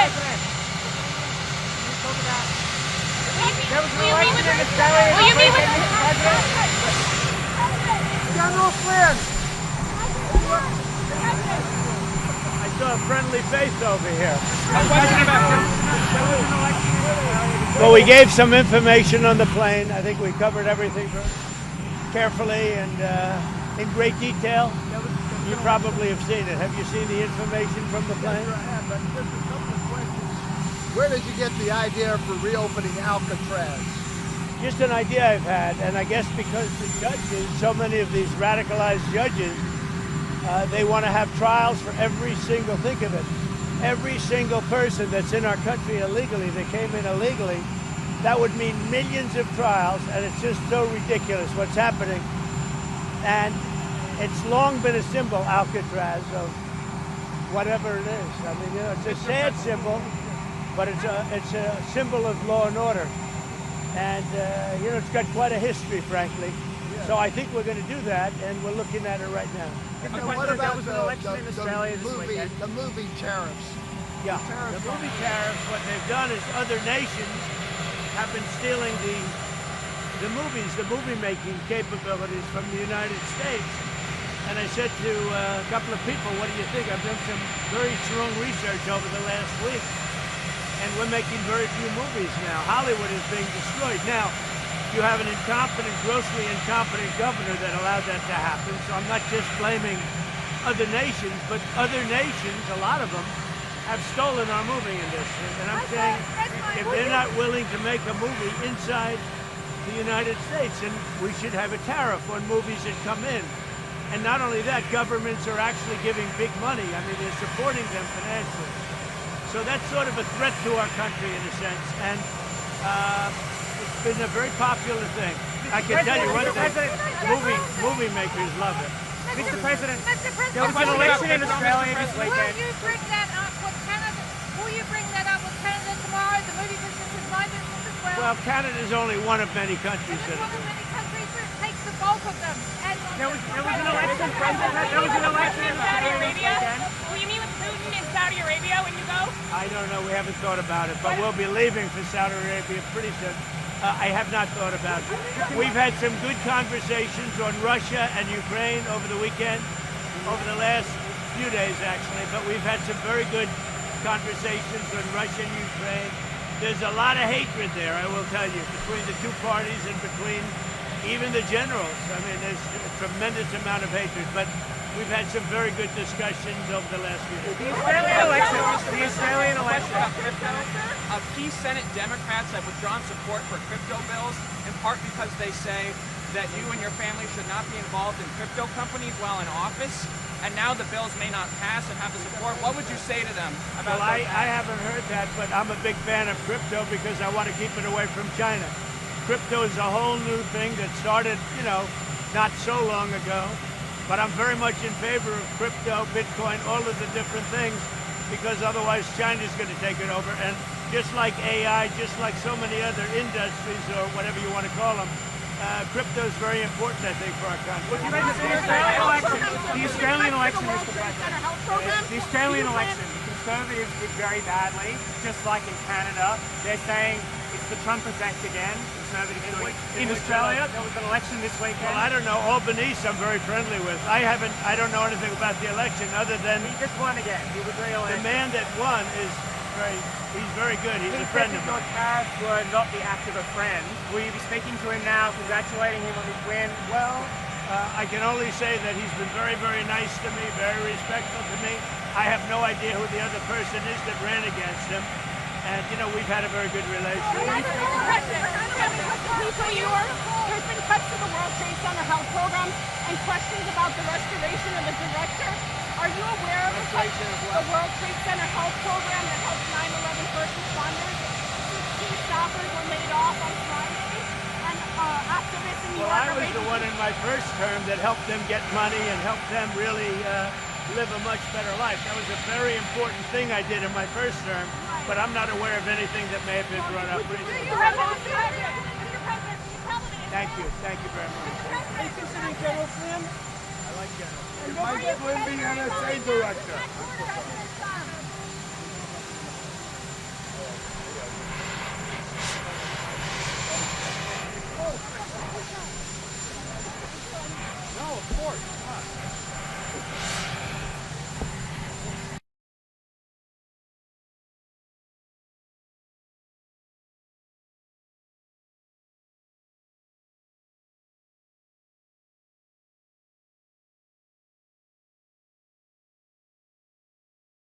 President, you talk about... There was an Will election in Australia this weekend, Mr. President. General Flynn. I saw a friendly face over here. Well, we gave some information on the plane. I think we covered everything very carefully and in great detail. You probably have seen it. Have you seen the information from the plane? Yes, I have, but just a couple of questions. Where did you get the idea for reopening Alcatraz? Just an idea I've had, and I guess because the judges, so many of these radicalized judges, they want to have trials for every single, think of it, every single person that's in our country illegally, that came in illegally, that would mean millions of trials, and it's just so ridiculous what's happening. And it's long been a symbol, Alcatraz, of whatever it is. I mean, you know, it's a sad symbol, but it's a symbol of law and order. And, you know, it's got quite a history, frankly. Yeah. So I think we're going to do that, and we're looking at it right now. What about an election in Australia this weekend? The movie tariffs? Yeah, the movie tariffs, what they've done is other nations have been stealing the movies, the movie-making capabilities from the United States. And I said to a couple of people, what do you think? I've done some very strong research over the last week, and we're making very few movies now. Hollywood is being destroyed. Now, you have an incompetent, grossly incompetent governor that allowed that to happen, so I'm not just blaming other nations, but other nations, a lot of them, have stolen our movie industry. And I'm saying, if they're not willing to make a movie inside the United States, then we should have a tariff on movies that come in. And not only that, governments are actually giving big money. I mean, they're supporting them financially. So that's sort of a threat to our country in a sense. And it's been a very popular thing. I can tell you one thing, movie makers love it. Mr. President, there was an election in Australia this weekend. Will you bring that up with Canada? Will you bring that up with Canada tomorrow? The movie business is my business as well. Well, Canada is only one of many countries that one of many countries that takes the bulk of them. And there was an election, President. There was an election in Saudi Arabia. Will you meet with Putin in Saudi Arabia when you go? I don't know. We haven't thought about it, but we'll be leaving for Saudi Arabia pretty soon. I have not thought about it. We've had some good conversations on Russia and Ukraine over the weekend, over the last few days actually, but we've had some very good conversations on Russia and Ukraine. There's a lot of hatred there, I will tell you, between the two parties and between even the generals. I mean, there's a tremendous amount of hatred, but we've had some very good discussions over the last few days. The Australian election. Key Senate Democrats have withdrawn support for crypto bills, in part because they say that you and your family should not be involved in crypto companies while in office, and now the bills may not pass and have the support. What would you say to them about that? Well, I haven't heard that, but I'm a big fan of crypto because I want to keep it away from China. Crypto is a whole new thing that started, you know, not so long ago, but I'm very much in favor of crypto, Bitcoin, all of the different things, because otherwise China's going to take it over. And just like AI, just like so many other industries or whatever you want to call them, crypto is very important, I think, for our country. Would you make the Australian election, Mr. President? The Australian election, the Conservatives did very badly, just like in Canada. They're saying it's the Trumpers Act again. Conservatives doing it. In Australia, there was an election this weekend. Well, I don't know. Albanese, I'm very friendly with. I don't know anything about the election other than he just won again. He was re-elected. The man that won is he's very good. He's a friend of mine. Your tariffs were not the act of a friend. Will you be speaking to him now, congratulating him on his win? Well, I can only say that he's been very, very nice to me, very respectful to me. I have no idea who the other person is that ran against him. And, you know, we've had a very good relationship. There's been cuts to the World Trade Center health program and questions about the restoration of the director. Are you aware of the World Trade Center health program that helps 9/11 first responders? 16 staffers were laid off on Friday, and activists in New York I was the one in my first term that helped them get money and helped them really live a much better life. That was a very important thing I did in my first term, but I'm not aware of anything that may have been brought up recently. Thank you very much. Are you considering General Flynn? I like General. Might Flynn be NSA director?